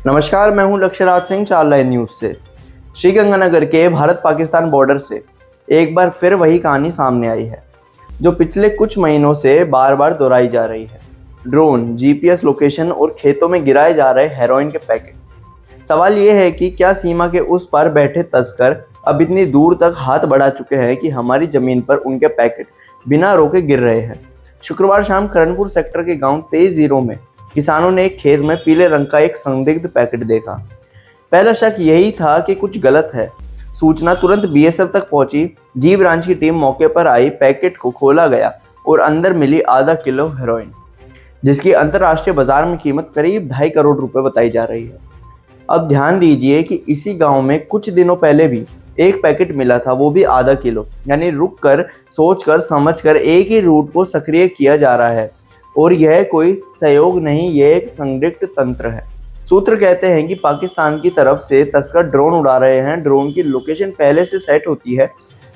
नमस्कार, मैं हूं लक्ष्यराज सिंह चार लाइन न्यूज से। श्रीगंगानगर के भारत पाकिस्तान बॉर्डर से एक बार फिर वही कहानी सामने आई है जो पिछले कुछ महीनों से बार बार दोहराई जा रही है। ड्रोन, जीपीएस लोकेशन और खेतों में गिराए जा रहे हेरोइन के पैकेट। सवाल यह है कि क्या सीमा के उस पार बैठे तस्कर अब इतनी दूर तक हाथ बढ़ा चुके हैं कि हमारी जमीन पर उनके पैकेट बिना रोके गिर रहे हैं। शुक्रवार शाम करणपुर सेक्टर के गांव 23-0 में किसानों ने एक खेत में पीले रंग का एक संदिग्ध पैकेट देखा। पहला शक यही था कि कुछ गलत है। सूचना तुरंत बीएसएफ तक पहुंची। जीव ब्रांच की टीम मौके पर आई। पैकेट को खोला गया और अंदर मिली आधा किलो हेरोइन, जिसकी अंतर्राष्ट्रीय बाजार में कीमत करीब 2.5 करोड़ रुपए बताई जा रही है। अब ध्यान दीजिए कि इसी गांव में कुछ दिनों पहले भी एक पैकेट मिला था, वो भी आधा किलो। यानी रुक कर, सोच कर, समझ कर एक ही रूट को सक्रिय किया जा रहा है। और यह कोई सहयोग नहीं, यह एक संदिग्ध तंत्र है। सूत्र कहते हैं कि पाकिस्तान की तरफ से तस्कर ड्रोन उड़ा रहे हैं। ड्रोन की लोकेशन पहले से सेट होती है।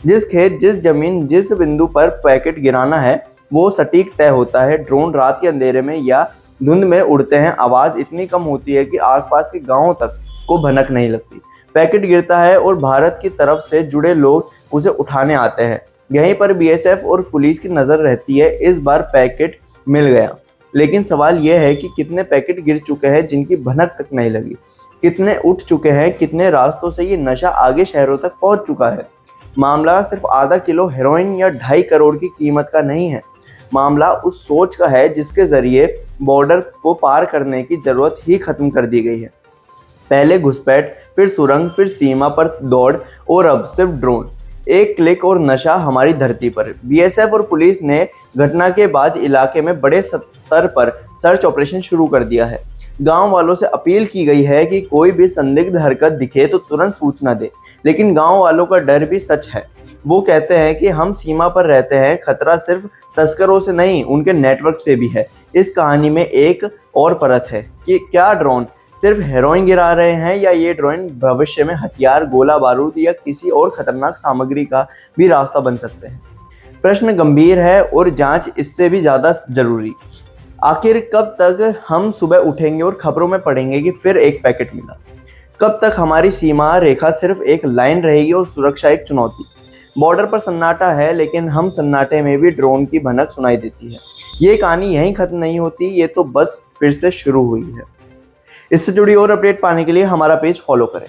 जिस खेत, जिस जमीन, जिस बिंदु पर पैकेट गिराना है वो सटीक तय होता है। ड्रोन रात के अंधेरे में या धुंध में उड़ते हैं। आवाज़ इतनी कम होती है कि आसपास के गांवों तक को भनक नहीं लगती। पैकेट गिरता है और भारत की तरफ से जुड़े लोग उसे उठाने आते हैं। यहीं पर बीएसएफ और पुलिस की नज़र रहती है। इस बार पैकेट मिल गया, लेकिन सवाल यह है कि कितने पैकेट गिर चुके हैं जिनकी भनक तक नहीं लगी, कितने उठ चुके हैं, कितने रास्तों से ये नशा आगे शहरों तक पहुंच चुका है। मामला सिर्फ आधा किलो हेरोइन या 2.5 करोड़ की कीमत का नहीं है। मामला उस सोच का है जिसके जरिए बॉर्डर को पार करने की जरूरत ही खत्म कर दी गई है। पहले घुसपैठ, फिर सुरंग, फिर सीमा पर दौड़ और अब सिर्फ ड्रोन। एक क्लिक और नशा हमारी धरती पर। बीएसएफ और पुलिस ने घटना के बाद इलाके में बड़े स्तर पर सर्च ऑपरेशन शुरू कर दिया है। गांव वालों से अपील की गई है कि कोई भी संदिग्ध हरकत दिखे तो तुरंत सूचना दे। लेकिन गांव वालों का डर भी सच है। वो कहते हैं कि हम सीमा पर रहते हैं, खतरा सिर्फ तस्करों से नहीं, उनके नेटवर्क से भी है। इस कहानी में एक और परत है कि क्या ड्रोन सिर्फ हेरोइन गिरा रहे हैं या ये ड्रोन भविष्य में हथियार, गोला बारूद या किसी और खतरनाक सामग्री का भी रास्ता बन सकते हैं। प्रश्न गंभीर है और जांच इससे भी ज़्यादा जरूरी। आखिर कब तक हम सुबह उठेंगे और खबरों में पढ़ेंगे कि फिर एक पैकेट मिला? कब तक हमारी सीमा रेखा सिर्फ एक लाइन रहेगी और सुरक्षा एक चुनौती? बॉर्डर पर सन्नाटा है, लेकिन हम सन्नाटे में भी ड्रोन की भनक सुनाई देती है। ये कहानी यहीं खत्म नहीं होती, ये तो बस फिर से शुरू हुई है। इससे जुड़ी और अपडेट पाने के लिए हमारा पेज फॉलो करें।